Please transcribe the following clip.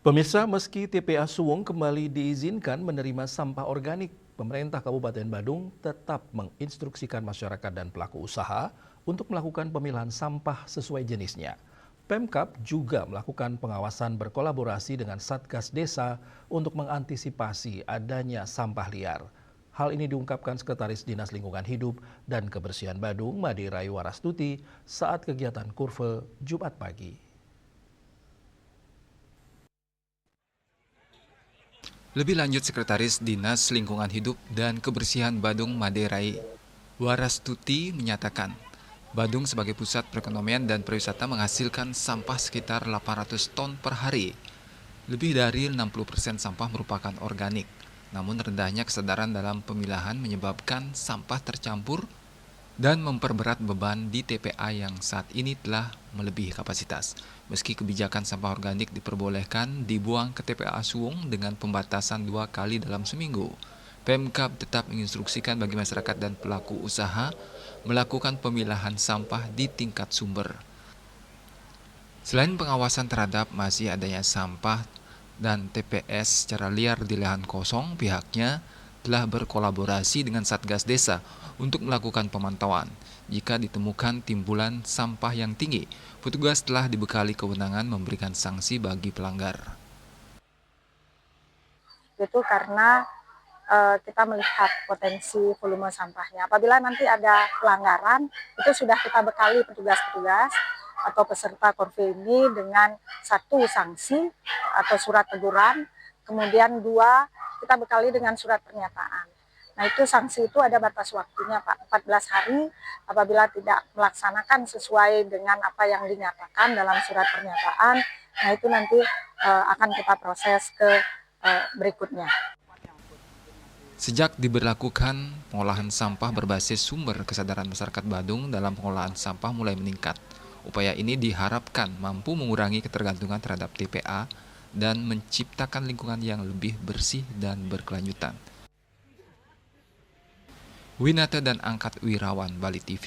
Pemirsa, meski TPA Suwung kembali diizinkan menerima sampah organik, pemerintah Kabupaten Badung tetap menginstruksikan masyarakat dan pelaku usaha untuk melakukan pemilahan sampah sesuai jenisnya. Pemkab juga melakukan pengawasan berkolaborasi dengan Satgas Desa untuk mengantisipasi adanya sampah liar. Hal ini diungkapkan Sekretaris Dinas Lingkungan Hidup dan Kebersihan Badung, Made Rayu Warastuti, saat kegiatan Kurve Jumat pagi. Lebih lanjut, Sekretaris Dinas Lingkungan Hidup dan Kebersihan Badung, Made Rayu Warastuti, menyatakan Badung sebagai pusat perekonomian dan pariwisata menghasilkan sampah sekitar 800 ton per hari. Lebih dari 60% sampah merupakan organik. Namun rendahnya kesadaran dalam pemilahan menyebabkan sampah tercampur dan memperberat beban di TPA yang saat ini telah melebihi kapasitas. Meski kebijakan sampah organik diperbolehkan dibuang ke TPA Suwung dengan pembatasan 2 kali dalam seminggu, Pemkab tetap menginstruksikan bagi masyarakat dan pelaku usaha melakukan pemilahan sampah di tingkat sumber. Selain pengawasan terhadap masih adanya sampah dan TPS secara liar di lahan kosong, pihaknya telah berkolaborasi dengan Satgas Desa untuk melakukan pemantauan. Jika ditemukan timbulan sampah yang tinggi, petugas telah dibekali kewenangan memberikan sanksi bagi pelanggar. Itu karena kita melihat potensi volume sampahnya. Apabila nanti ada pelanggaran, itu sudah kita bekali petugas-petugas atau peserta Korve ini dengan 1 sanksi atau surat teguran, kemudian 2 kita bekali dengan surat pernyataan. Nah, itu sanksi itu ada batas waktunya, Pak, 14 hari. Apabila tidak melaksanakan sesuai dengan apa yang dinyatakan dalam surat pernyataan, nah itu nanti akan kita proses ke berikutnya. Sejak diberlakukan pengolahan sampah berbasis sumber, kesadaran masyarakat Badung dalam pengolahan sampah mulai meningkat. Upaya ini diharapkan mampu mengurangi ketergantungan terhadap TPA dan menciptakan lingkungan yang lebih bersih dan berkelanjutan. Winata dan Angkat Wirawan, Bali TV.